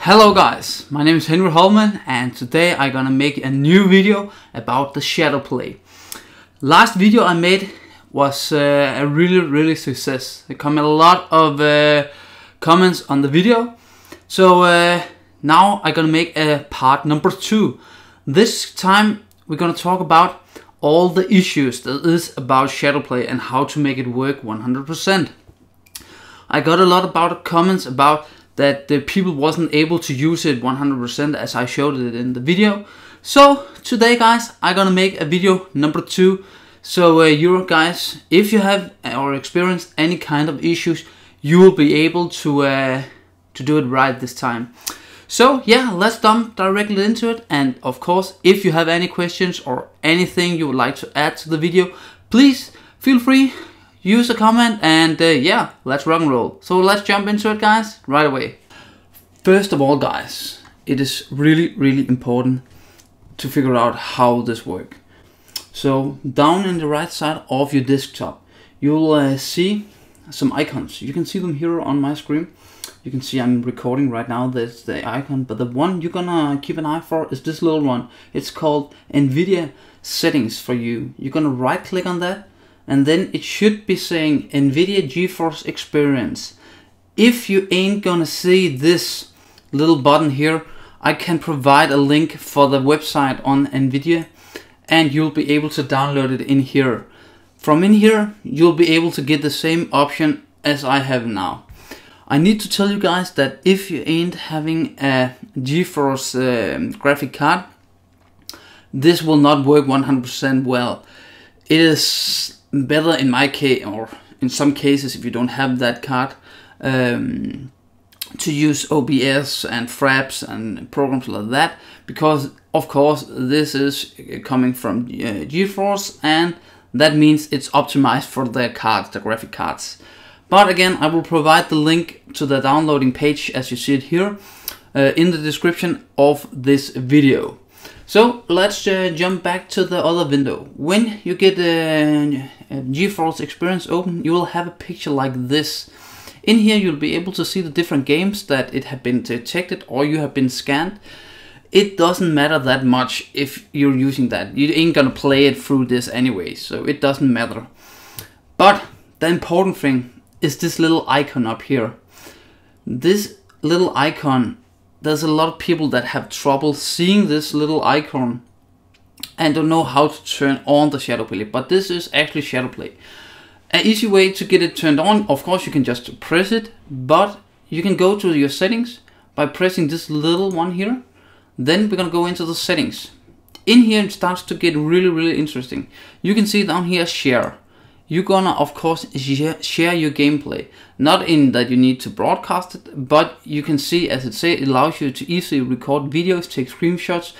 Hello guys, my name is Holmen and today I'm gonna make a new video about the Shadowplay. Last video I made was a really success. There come a lot of comments on the video. So now I'm gonna make a part number 2. This time we're gonna talk about all the issues that is about Shadowplay and how to make it work 100%. I got a lot about comments about that the people wasn't able to use it 100% as I showed it in the video. So today guys, I'm gonna make a video number 2. So you guys, if you have or experienced any kind of issues, you will be able to do it right this time. So yeah, let's jump directly into it. And of course, if you have any questions or anything you would like to add to the video, please feel free. Use a comment and yeah, let's rock and roll. So let's jump into it guys, right away. First of all guys, it is really important to figure out how this works. So down in the right side of your desktop, you'll see some icons. You can see them here on my screen. You can see I'm recording right now, that's the icon, but the one you're gonna keep an eye for is this little one. It's called Nvidia Settings for you. You're gonna right click on that. And then it should be saying Nvidia GeForce Experience. If you ain't gonna see this little button here, I can provide a link for the website on Nvidia and you'll be able to download it in here. From in here, you'll be able to get the same option as I have now. I need to tell you guys that if you ain't having a GeForce graphic card, this will not work 100% well. It is better in my case, or in some cases if you don't have that card, to use OBS and Fraps and programs like that, because of course this is coming from GeForce and that means it's optimized for their cards, the graphic cards. But again, I will provide the link to the downloading page as you see it here in the description of this video. So let's jump back to the other window. When you get a GeForce Experience open, you will have a picture like this. In here you'll be able to see the different games that it have been detected or you have been scanned. It doesn't matter that much if you're using that. You ain't gonna play it through this anyway, so it doesn't matter. But the important thing is this little icon up here. This little icon, there's a lot of people that have trouble seeing this little icon and don't know how to turn on the Shadowplay, but this is actually Shadowplay. An easy way to get it turned on, of course you can just press it, but you can go to your settings by pressing this little one here. Then we're gonna go into the settings. In here it starts to get really interesting. You can see down here share. You're gonna of course share your gameplay. Not in that you need to broadcast it, but you can see, as it says, it allows you to easily record videos, take screenshots,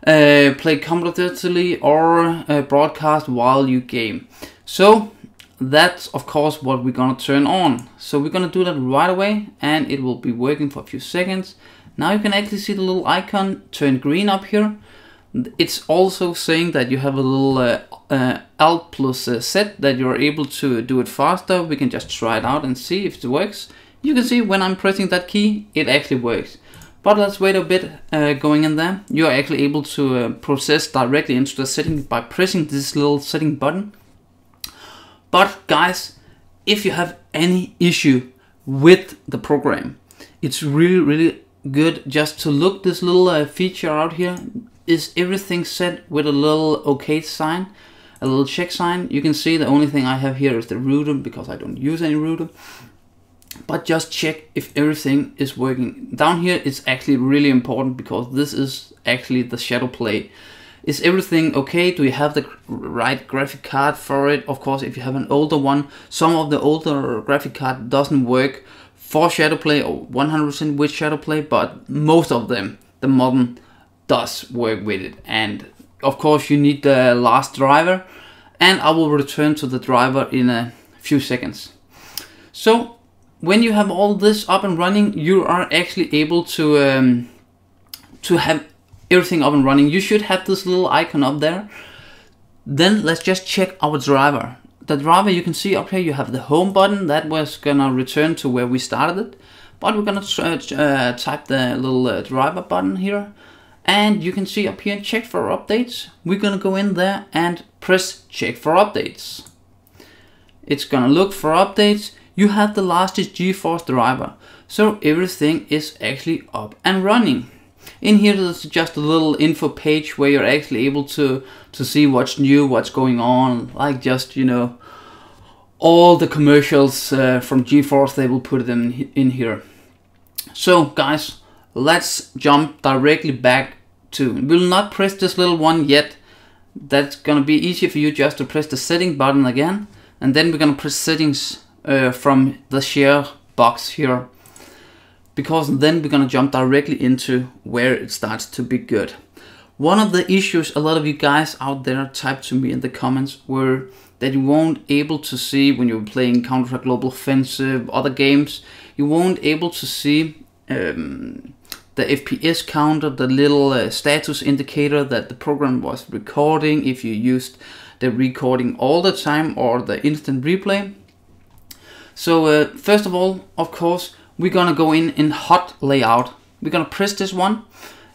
play competitively or broadcast while you game. So that's of course what we're gonna turn on. So we're gonna do that right away and it will be working for a few seconds. Now you can actually see the little icon turn green up here. It's also saying that you have a little Alt plus Z that you're able to do it faster. We can just try it out and see if it works. You can see when I'm pressing that key, it actually works. But let's wait a bit going in there. You're actually able to process directly into the setting by pressing this little setting button. But guys, if you have any issue with the program, it's really good just to look this little feature out here. Is everything set with a little OK sign, a little check sign? You can see the only thing I have here is the router because I don't use any router. But just check if everything is working. Down here it's actually really important because this is actually the Shadowplay. Is everything okay? Do you have the right graphic card for it? Of course, if you have an older one, some of the older graphic card doesn't work for Shadowplay or 100% with Shadowplay, but most of them, the modern, does work with it. And of course you need the last driver and I will return to the driver in a few seconds. So when you have all this up and running, you are actually able to have everything up and running. You should have this little icon up there. Then let's just check our driver. The driver, you can see up here you have the home button that was gonna return to where we started it. but we're gonna type the little driver button here, and you can see up here, check for updates. We're gonna go in there and press check for updates. It's gonna look for updates. You have the latest GeForce driver, so everything is actually up and running. In here there's just a little info page where you're actually able to see what's new, what's going on, like just, you know, all the commercials from GeForce, they will put them in here. So guys, let's jump directly back to, we'll not press this little one yet. That's gonna be easier for you just to press the setting button again, and then we're gonna press settings from the share box here, because then we're gonna jump directly into where it starts to be good. One of the issues a lot of you guys out there typed to me in the comments were that you won't able to see when you're playing Counter-Strike Global Offensive, other games, you won't able to see the FPS counter, the little status indicator that the program was recording, if you used the recording all the time or the instant replay. So first of all, of course, we're gonna go in hot layout. We're gonna press this one.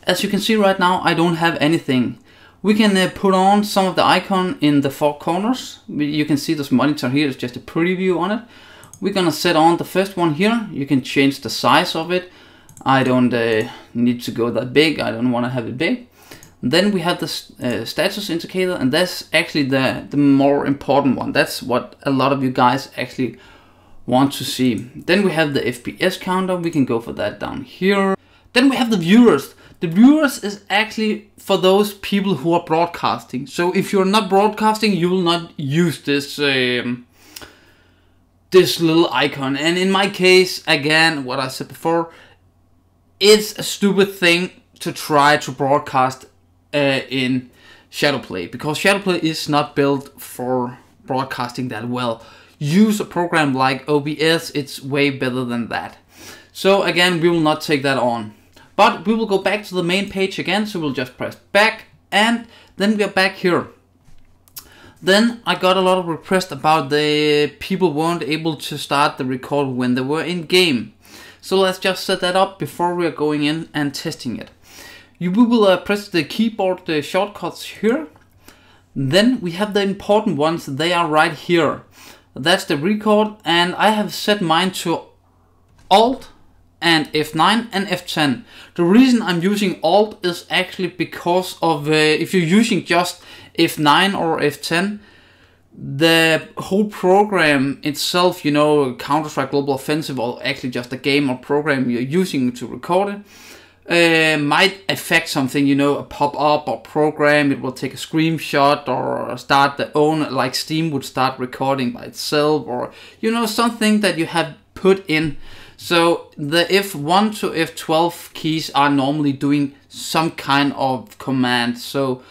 As you can see right now, I don't have anything. We can put on some of the icon in the four corners. You can see this monitor here is just a preview on it. We're gonna set on the first one here. You can change the size of it. I don't need to go that big. I don't want to have it big. Then we have the status indicator, and that's actually the more important one. That's what a lot of you guys actually want to see. Then we have the FPS counter. We can go for that down here. Then we have the viewers. The viewers is actually for those people who are broadcasting. So if you're not broadcasting, you will not use this this little icon. And in my case, again, what I said before, it's a stupid thing to try to broadcast in Shadowplay, because Shadowplay is not built for broadcasting that well. Use a program like OBS, it's way better than that. So again, we will not take that on. But we will go back to the main page again, so we'll just press back, and then we are back here. Then I got a lot of requests about the people weren't able to start the record when they were in game. So let's just set that up before we are going in and testing it. We will press the keyboard shortcuts here. Then we have the important ones, they are right here. That's the record, and I have set mine to Alt and F9 and F10. The reason I'm using Alt is actually because of if you're using just F9 or F10, the whole program itself, you know, Counter-Strike Global Offensive, or actually just a game or program you're using to record it, might affect something, you know, a pop-up or program, it will take a screenshot or start the own, like Steam would start recording by itself, or, you know, something that you have put in. So the F1 to F12 keys are normally doing some kind of command. So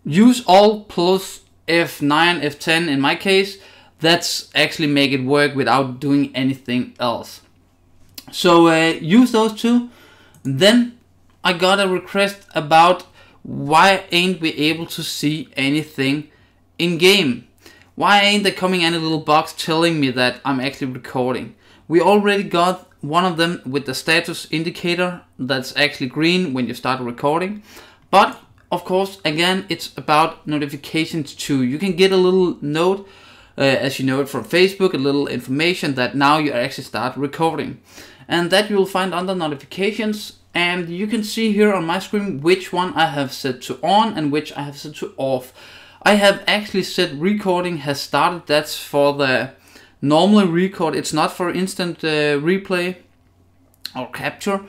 use Alt plus F9, F10 in my case. That's actually make it work without doing anything else. So use those two. Then I got a request about why ain't we able to see anything in game? Why ain't there coming any little box telling me that I'm actually recording? We already got one of them with the status indicator that's actually green when you start recording. But of course, again, it's about notifications too. You can get a little note, as you know it from Facebook, a little information that now you actually start recording. And that you will find under notifications. And you can see here on my screen which one I have set to on and which I have set to off. I have actually set recording has started. That's for the normal record. It's not for instant replay or capture.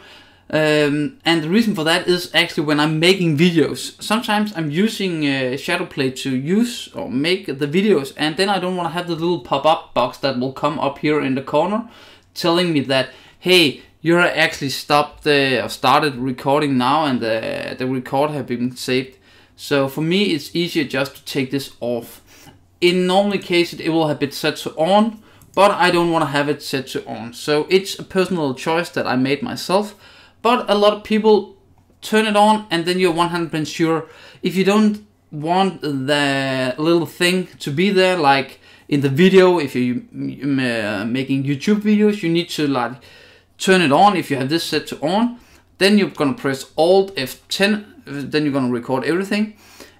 And the reason for that is actually when I'm making videos. Sometimes I'm using Shadowplay to use or make the videos, and then I don't want to have the little pop-up box that will come up here in the corner telling me that, hey, you're actually stopped or started recording now, and the record have been saved. So for me, it's easier just to take this off. In normal case, it will have been set to on, but I don't want to have it set to on. So it's a personal choice that I made myself. But a lot of people turn it on, and then you're 100% sure. If you don't want the little thing to be there, like in the video, if you're making YouTube videos, you need to like turn it on. If you have this set to on, then you're gonna press Alt F10, then you're gonna record everything,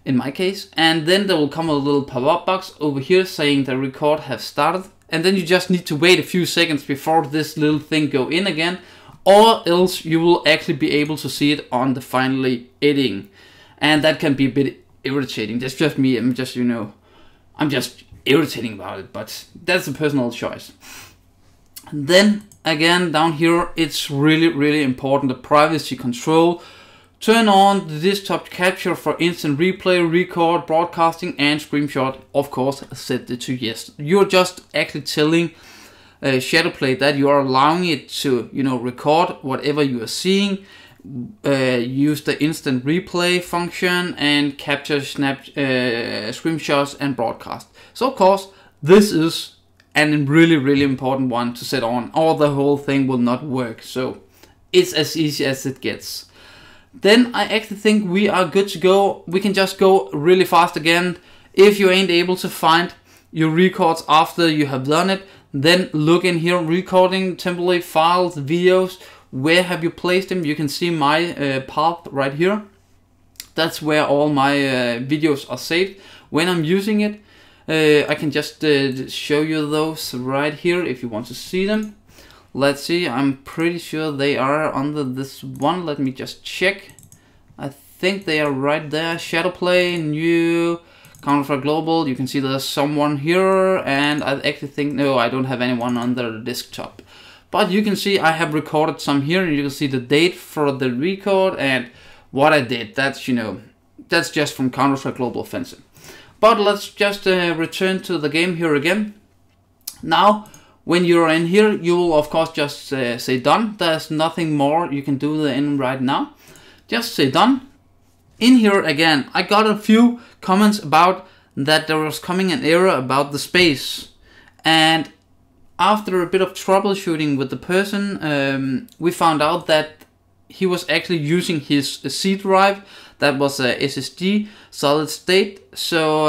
in my case, and then there will come a little pop-up box over here saying the record has started, and then you just need to wait a few seconds before this little thing go in again, or else you will actually be able to see it on the finally editing, and that can be a bit irritating. That's just me. I'm just, you know, I'm just irritating about it, but that's a personal choice. And then again down here, it's really important, the privacy control. Turn on the desktop capture for instant replay, record, broadcasting, and screenshot. Of course, set it to yes. You're just actually telling Shadowplay that you are allowing it to, you know, record whatever you are seeing, use the instant replay function, and capture screenshots and broadcast. So of course, this is a really important one to set on, or the whole thing will not work. So it's as easy as it gets. Then I actually think we are good to go. We can just go really fast again. If you ain't able to find your records after you have done it, then look in here, recording, template, files, videos. Where have you placed them? You can see my path right here. That's where all my videos are saved. When I'm using it, I can just show you those right here if you want to see them. Let's see, I'm pretty sure they are under this one. Let me just check. I think they are right there. Shadowplay, new, Counter-Strike Global. You can see there's someone here, and I actually think, no, I don't have anyone under the desktop. But you can see I have recorded some here, and you can see the date for the record and what I did. That's, you know, that's just from Counter-Strike Global Offensive. But let's just return to the game here again. Now, when you're in here, you will of course just say done. There's nothing more you can do in right now. Just say done. In here again, I got a few comments about that there was coming an error about the space. And after a bit of troubleshooting with the person, we found out that he was actually using his C drive. That was a SSD solid state. So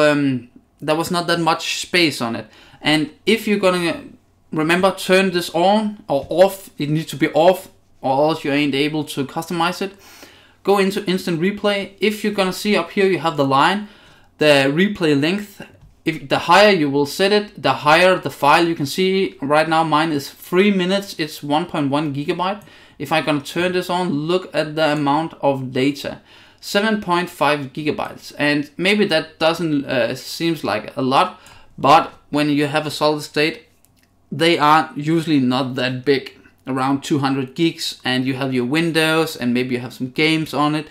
there was not that much space on it. And if you're gonna remember, turn this on or off. It needs to be off, or else you ain't able to customize it. Go into instant replay. If you're gonna see up here, you have the line, the replay length. If the higher you will set it, the higher the file. You can see right now mine is 3 minutes. It's 1.1 gigabyte. If I'm gonna turn this on, look at the amount of data, 7.5 gigabytes. And maybe that doesn't seems like a lot, but when you have a solid state, they are usually not that big, around 200 gigs, and you have your Windows and maybe you have some games on it,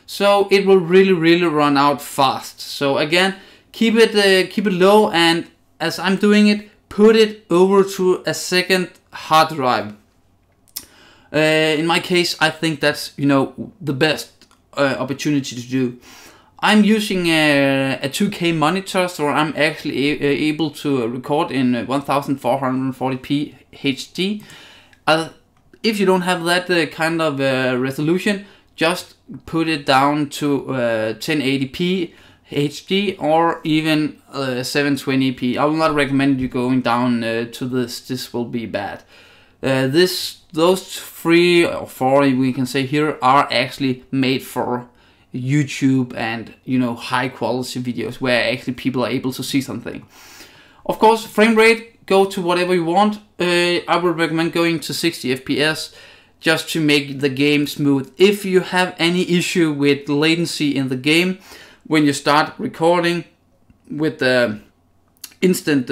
so it will really run out fast. So again, keep it low, and as I'm doing it, put it over to a second hard drive. In my case, I think that's, you know, the best opportunity to do. I'm using a 2K monitor, so I'm actually able to record in 1440p HD. If you don't have that kind of resolution, just put it down to 1080p HD or even 720p. I will not recommend you going down to this. This will be bad. Those 3 or 4 we can say here are actually made for YouTube and, you know, high quality videos where actually people are able to see something. Of course, frame rate, go to whatever you want. I would recommend going to 60 FPS just to make the game smooth. If you have any issue with latency in the game when you start recording with the instant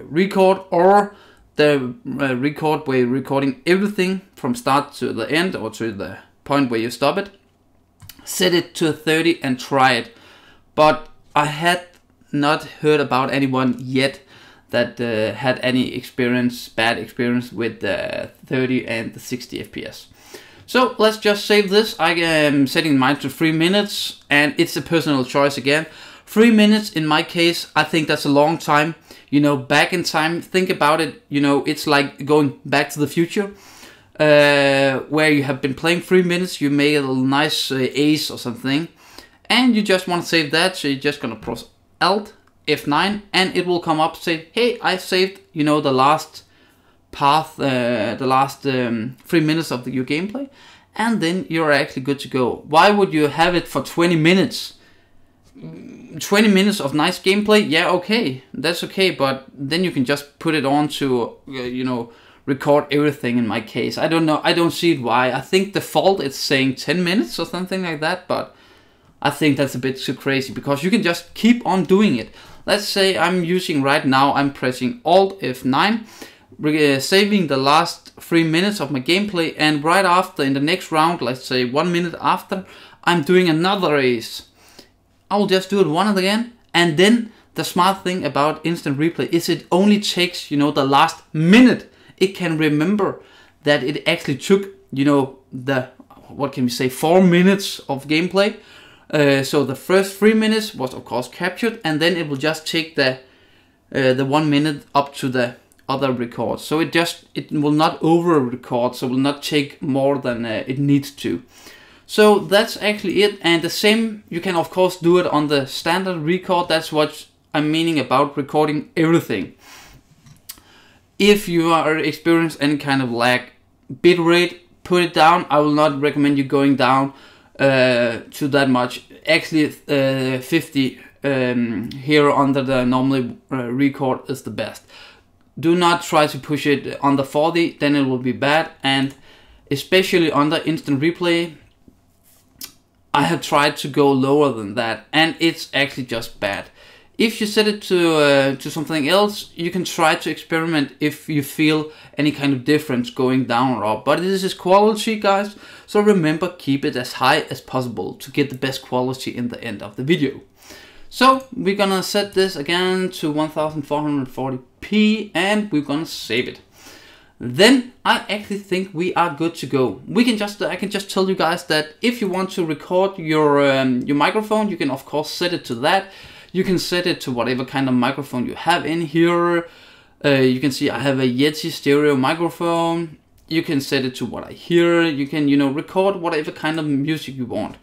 record, or the record where you're recording everything from start to the end or to the point where you stop it, set it to 30 and try it. But I had not heard about anyone yet that had any bad experience with the 30 and the 60 FPS. So let's just save this. I am setting mine to 3 minutes, and it's a personal choice again. 3 minutes in my case, I think that's a long time. You know, back in time, think about it, you know, it's like going back to the future. Where you have been playing 3 minutes, you made a nice ace or something, and you just want to save that, so you're just gonna press Alt F9, and it will come up say, hey, I saved, you know, the last path, the last 3 minutes of your gameplay, and then you're actually good to go. Why would you have it for 20 minutes? 20 minutes of nice gameplay, yeah, okay, that's okay, but then you can just put it on to, you know, record everything in my case. I don't know, I don't see it why. I think default it's saying 10 minutes or something like that, but I think that's a bit too crazy because you can just keep on doing it. Let's say I'm using right now, I'm pressing Alt F9, saving the last 3 minutes of my gameplay, and right after, in the next round, let's say 1 minute after, I'm doing another race. I will just do it one again, and then the smart thing about instant replay is it only takes, you know, the last minute. It can remember that it actually took, you know, the, what can we say, 4 minutes of gameplay. So the first 3 minutes was of course captured, and then it will just take the 1 minute up to the other record. So it will not over record, so it will not take more than it needs to. So that's actually it, and the same, you can of course do it on the standard record. That's what I'm meaning about recording everything. If you are experiencing any kind of lag, bitrate, put it down. I will not recommend you going down to that much. Actually 50 here under the normally record is the best. Do not try to push it under 40, then it will be bad, and especially under instant replay, I have tried to go lower than that, and it's actually just bad. If you set it to something else, you can try to experiment if you feel any kind of difference going down or up. But this is quality, guys, so remember, keep it as high as possible to get the best quality in the end of the video. So we're gonna set this again to 1440p, and we're gonna save it. Then I actually think we are good to go. I can just tell you guys that if you want to record your microphone, you can of course set it to that. You can set it to whatever kind of microphone you have in here. You can see I have a Yeti stereo microphone. You can set it to what I hear. You can, you know, record whatever kind of music you want,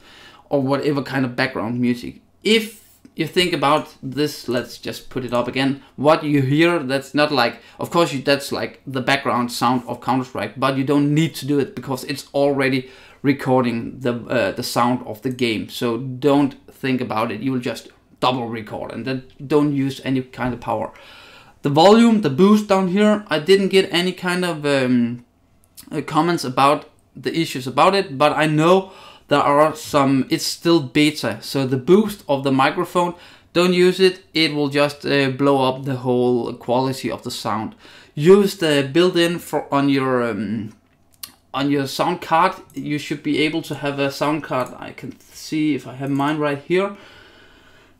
or whatever kind of background music. If you think about this, let's just put it up again. What you hear, that's not like, of course that's like the background sound of Counter-Strike, but you don't need to do it because it's already recording the sound of the game. So don't think about it. You will just double record, and then don't use any kind of power. The volume, the boost down here, I didn't get any kind of comments about the issues about it, but I know there are some, it's still beta, so the boost of the microphone, don't use it, it will just blow up the whole quality of the sound. Use the built-in on your sound card. You should be able to have a sound card. I can see if I have mine right here.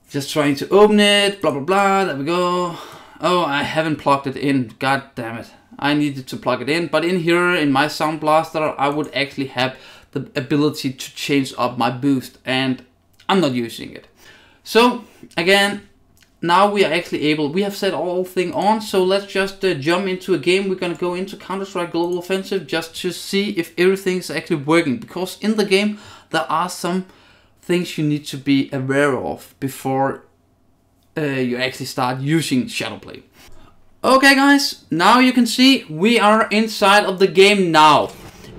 Just trying to open it, blah blah blah, there we go. Oh, I haven't plugged it in, god damn it. I needed to plug it in, but in here, in my Sound Blaster, I would actually have the ability to change up my boost, and I'm not using it. So, again, now we are actually able, we have set all thing on, so let's just jump into a game. We're gonna go into Counter-Strike Global Offensive just to see if everything's actually working, because in the game, there are some things you need to be aware of before you actually start using Shadowplay. Okay guys, now you can see we are inside of the game now.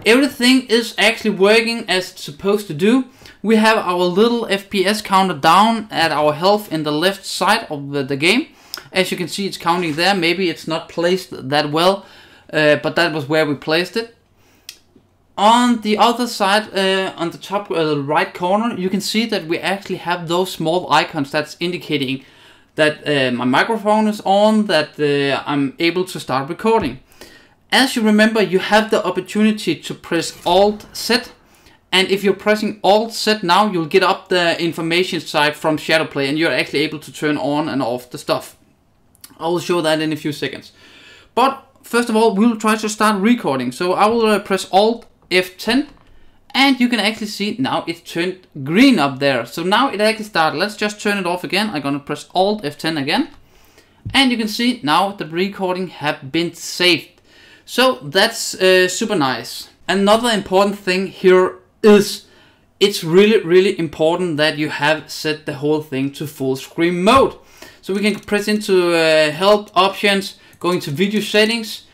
Everything is actually working as it's supposed to do. We have our little FPS counter down at our health in the left side of the game. As you can see, it's counting there. Maybe it's not placed that well, but that was where we placed it. On the other side, on the top right corner, you can see that we actually have those small icons that's indicating that my microphone is on, that I'm able to start recording. As you remember, you have the opportunity to press Alt-Z, and if you're pressing Alt-Z now, you'll get up the information side from Shadowplay, and you're actually able to turn on and off the stuff. I will show that in a few seconds. But first of all, we'll try to start recording. So I will press Alt F10, and you can actually see now it's turned green up there. So now it actually started. Let's just turn it off again. I'm gonna press Alt F10 again, and you can see now the recording have been saved. So that's super nice. Another important thing here is it's really important that you have set the whole thing to full screen mode. So we can press into help options, go into video settings,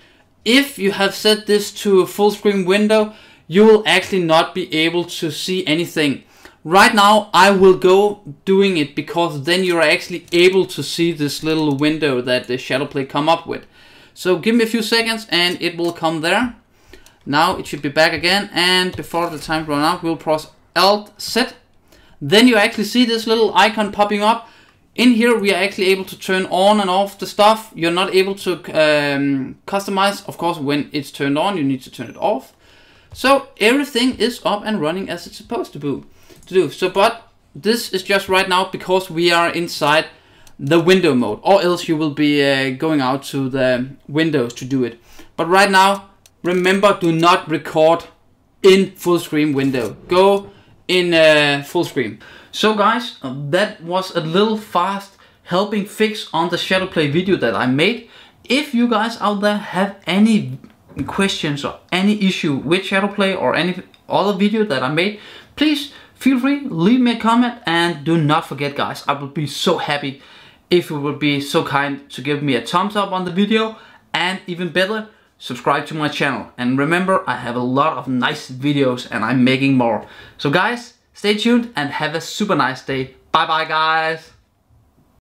if you have set this to a full screen window, you will actually not be able to see anything. Right now I will go doing it, because then you're actually able to see this little window that the Shadowplay come up with. So give me a few seconds and it will come there. Now it should be back again, and before the time run out, we'll press Alt-Z. Then you actually see this little icon popping up. In here we are actually able to turn on and off the stuff. You're not able to customize. Of course, when it's turned on, you need to turn it off. So everything is up and running as it's supposed to do. So, but this is just right now because we are inside the window mode, or else you will be going out to the windows to do it. But right now, remember, do not record in full screen window. Go in full screen. So guys, that was a little fast helping fix on the Shadowplay video that I made. If you guys out there have any questions or any issue with Shadowplay or any other video that I made, please feel free, leave me a comment, and do not forget guys, I would be so happy if you would be so kind to give me a thumbs up on the video, and even better, subscribe to my channel. And remember, I have a lot of nice videos and I'm making more. So guys, stay tuned and have a super nice day. Bye bye guys.